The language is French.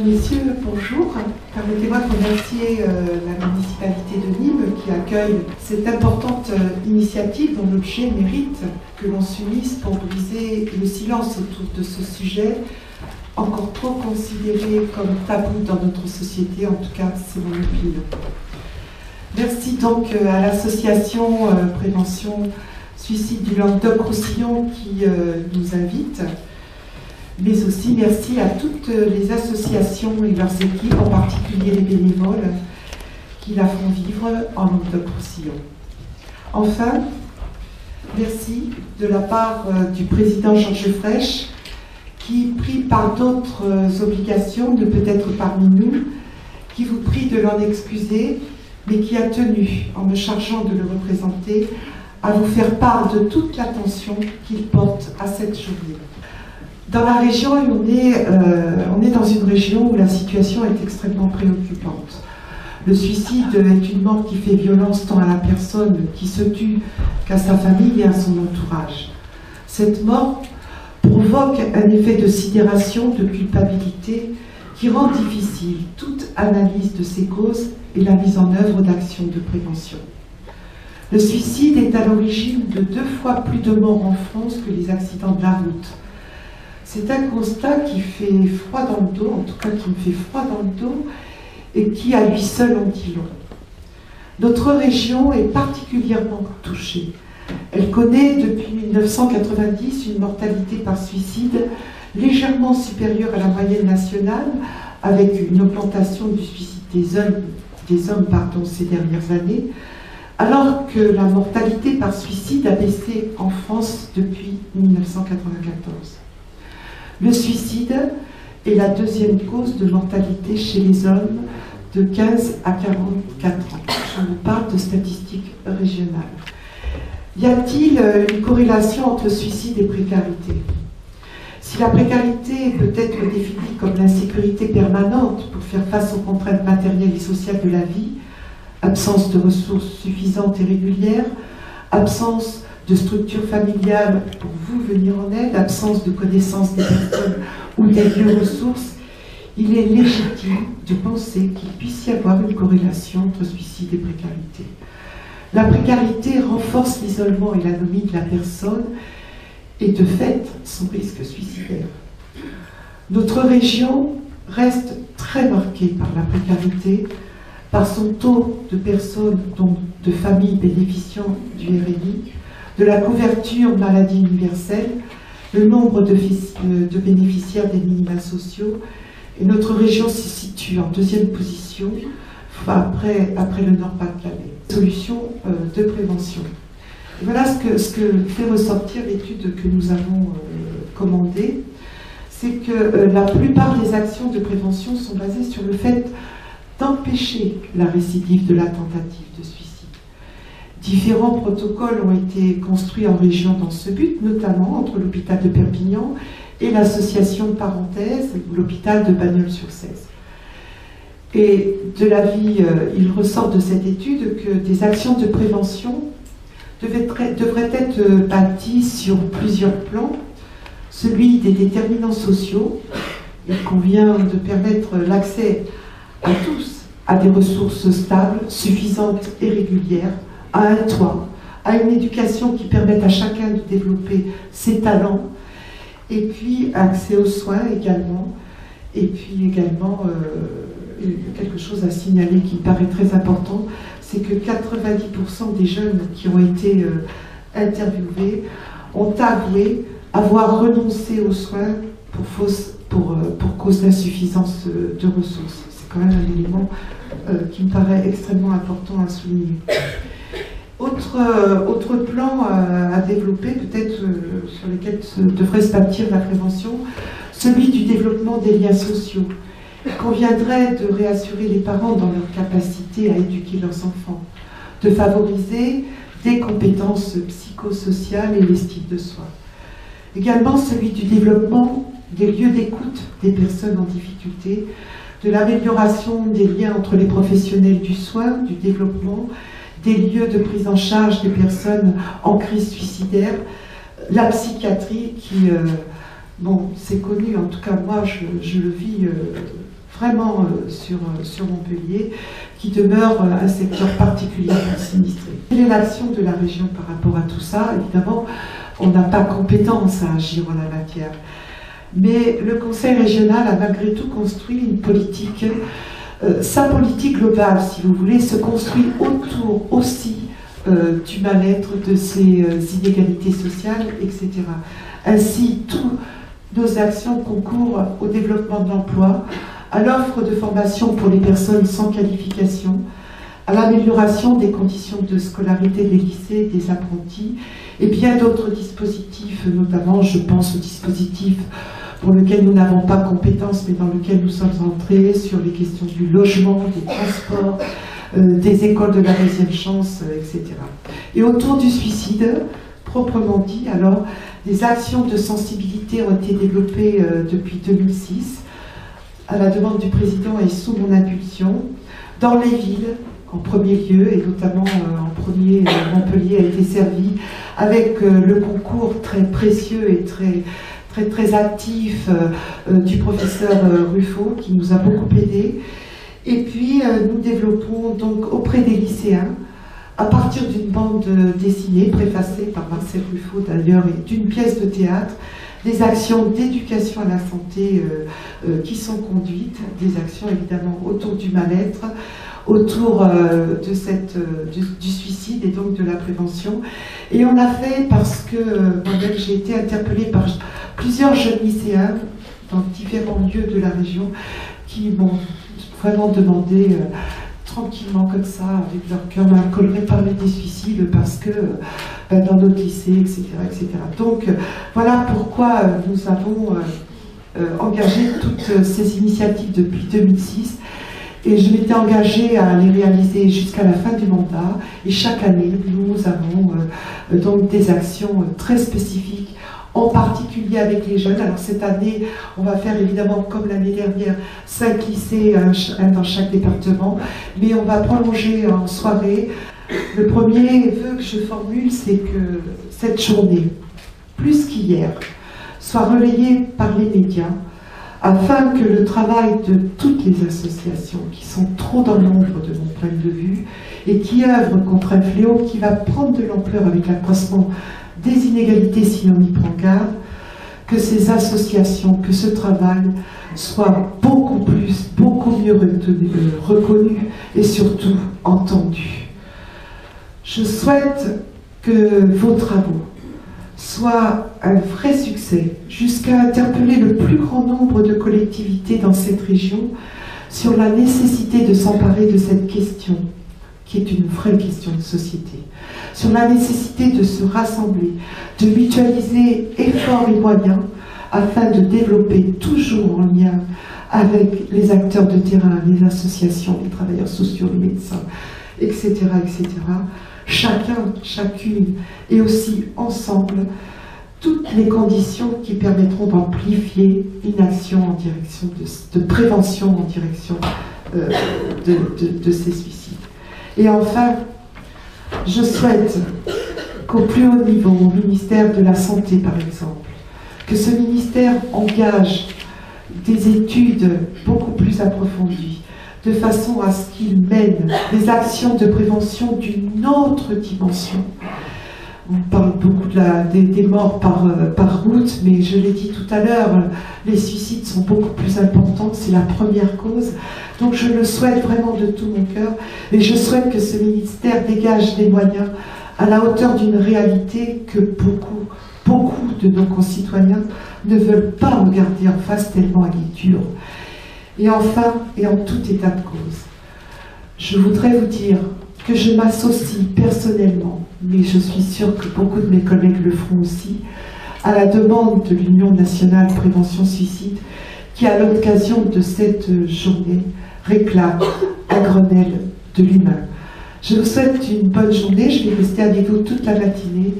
Messieurs, bonjour. Permettez-moi de remercier la municipalité de Nîmes qui accueille cette importante initiative dont l'objet mérite que l'on s'unisse pour briser le silence autour de ce sujet encore trop considéré comme tabou dans notre société, en tout cas c'est mon opinion. Merci donc à l'association Prévention Suicide du Languedoc-Roussillon qui nous invite. Mais aussi merci à toutes les associations et leurs équipes, en particulier les bénévoles, qui la font vivre en Languedoc-Roussillon. Enfin, merci de la part du président Georges Frêche, qui, pris par d'autres obligations, ne peut être parmi nous, qui vous prie de l'en excuser, mais qui a tenu, en me chargeant de le représenter, à vous faire part de toute l'attention qu'il porte à cette journée. Dans la région, on est dans une région où la situation est extrêmement préoccupante. Le suicide est une mort qui fait violence tant à la personne qui se tue qu'à sa famille et à son entourage. Cette mort provoque un effet de sidération, de culpabilité qui rend difficile toute analyse de ses causes et la mise en œuvre d'actions de prévention. Le suicide est à l'origine de 2 fois plus de morts en France que les accidents de la route. C'est un constat qui fait froid dans le dos, en tout cas qui me fait froid dans le dos, et qui à lui seul en dit long. Notre région est particulièrement touchée. Elle connaît depuis 1990 une mortalité par suicide légèrement supérieure à la moyenne nationale, avec une augmentation du suicide des hommes ces dernières années, alors que la mortalité par suicide a baissé en France depuis 1994. Le suicide est la 2e cause de mortalité chez les hommes de 15 à 44 ans. Je vous parle de statistiques régionales. Y a-t-il une corrélation entre suicide et précarité? Si la précarité peut être définie comme l'insécurité permanente pour faire face aux contraintes matérielles et sociales de la vie, absence de ressources suffisantes et régulières, absence de structure familiale pour vous venir en aide, absence de connaissance des personnes ou des lieux ressources, il est légitime de penser qu'il puisse y avoir une corrélation entre suicide et précarité. La précarité renforce l'isolement et l'anomie de la personne et de fait son risque suicidaire. Notre région reste très marquée par la précarité, par son taux de personnes, donc de familles bénéficiant du RNI, de la couverture maladie universelle, le nombre de bénéficiaires des minima sociaux, et notre région se situe en 2e position après le Nord-Pas-de-Calais. Solution de prévention. Et voilà ce que fait ressortir l'étude que nous avons commandée, c'est que la plupart des actions de prévention sont basées sur le fait d'empêcher la récidive de la tentative de suicide. Différents protocoles ont été construits en région dans ce but, notamment entre l'hôpital de Perpignan et l'association Parenthèse, ou l'hôpital de Bagnols-sur-Cèze. Et de l'avis, il ressort de cette étude que des actions de prévention devraient être bâties sur plusieurs plans. Celui des déterminants sociaux, il convient de permettre l'accès à tous à des ressources stables, suffisantes et régulières, à un toit, à une éducation qui permette à chacun de développer ses talents, et puis accès aux soins également, et puis également quelque chose à signaler qui me paraît très important, c'est que 90% des jeunes qui ont été interviewés ont avoué avoir renoncé aux soins pour cause d'insuffisance de ressources. C'est quand même un élément qui me paraît extrêmement important à souligner. Autre plan à développer, peut-être sur lesquels devrait se bâtir la prévention, celui du développement des liens sociaux. Il conviendrait de réassurer les parents dans leur capacité à éduquer leurs enfants, de favoriser des compétences psychosociales et l'estime de soi. Également celui du développement des lieux d'écoute des personnes en difficulté, de l'amélioration des liens entre les professionnels du soin, du développement, des lieux de prise en charge des personnes en crise suicidaire, la psychiatrie qui, bon, c'est connu, en tout cas moi je le vis vraiment sur Montpellier, qui demeure un secteur particulièrement sinistré. Quelle est l'action de la région par rapport à tout ça? Évidemment, on n'a pas compétence à agir en la matière. Mais le Conseil régional a malgré tout construit une politique. Sa politique globale, si vous voulez, se construit autour aussi du mal-être, de ces inégalités sociales, etc. Ainsi, toutes nos actions concourent au développement de l'emploi, à l'offre de formation pour les personnes sans qualification, à l'amélioration des conditions de scolarité des lycées, des apprentis, et bien d'autres dispositifs, notamment, je pense au dispositif pour lequel nous n'avons pas compétence, mais dans lequel nous sommes entrés, sur les questions du logement, des transports, des écoles de la deuxième chance, etc. Et autour du suicide, proprement dit, alors, des actions de sensibilité ont été développées depuis 2006, à la demande du président et sous mon impulsion, dans les villes, en premier lieu, et notamment en premier, Montpellier a été servi avec le concours très précieux et très actif du professeur Ruffo, qui nous a beaucoup aidés. Et puis, nous développons donc auprès des lycéens, à partir d'une bande dessinée, préfacée par Marcel Ruffo d'ailleurs, et d'une pièce de théâtre, des actions d'éducation à la santé qui sont conduites, des actions évidemment autour du mal-être, autour du suicide et donc de la prévention. Et on l'a fait parce que moi-même j'ai été interpellée par plusieurs jeunes lycéens dans différents lieux de la région qui m'ont vraiment demandé tranquillement comme ça, avec leur cœur mal coloré, parler des suicides parce que dans notre lycée, etc. etc. Donc voilà pourquoi nous avons engagé toutes ces initiatives depuis 2006. Et je m'étais engagée à les réaliser jusqu'à la fin du mandat. Et chaque année, nous avons donc des actions très spécifiques, en particulier avec les jeunes. Alors cette année, on va faire évidemment, comme l'année dernière, 5 lycées, un dans chaque département. Mais on va prolonger en soirée. Le premier vœu que je formule, c'est que cette journée, plus qu'hier, soit relayée par les médias, afin que le travail de toutes les associations qui sont trop dans l'ombre de mon point de vue et qui œuvrent contre un fléau qui va prendre de l'ampleur avec l'accroissement des inégalités si on y prend garde, que ces associations, que ce travail soit beaucoup mieux reconnu et surtout entendu. Je souhaite que vos travaux soit un vrai succès, jusqu'à interpeller le plus grand nombre de collectivités dans cette région sur la nécessité de s'emparer de cette question, qui est une vraie question de société, sur la nécessité de se rassembler, de mutualiser efforts et moyens, afin de développer toujours en lien avec les acteurs de terrain, les associations, les travailleurs sociaux, les médecins, etc., etc., chacun, chacune, et aussi ensemble, toutes les conditions qui permettront d'amplifier une action en direction de prévention en direction de ces suicides. Et enfin, je souhaite qu'au plus haut niveau, au ministère de la Santé par exemple, que ce ministère engage des études beaucoup plus approfondies, de façon à ce qu'il mène des actions de prévention d'une autre dimension. On parle beaucoup des morts par route, mais je l'ai dit tout à l'heure, les suicides sont beaucoup plus importants, c'est la première cause. Donc je le souhaite vraiment de tout mon cœur, et je souhaite que ce ministère dégage des moyens à la hauteur d'une réalité que beaucoup de nos concitoyens ne veulent pas regarder en face tellement elle est dure. Et enfin, et en tout état de cause, je voudrais vous dire que je m'associe personnellement, mais je suis sûre que beaucoup de mes collègues le feront aussi, à la demande de l'Union nationale prévention suicide, qui à l'occasion de cette journée réclame un Grenelle de l'humain. Je vous souhaite une bonne journée, je vais rester avec vous toute la matinée.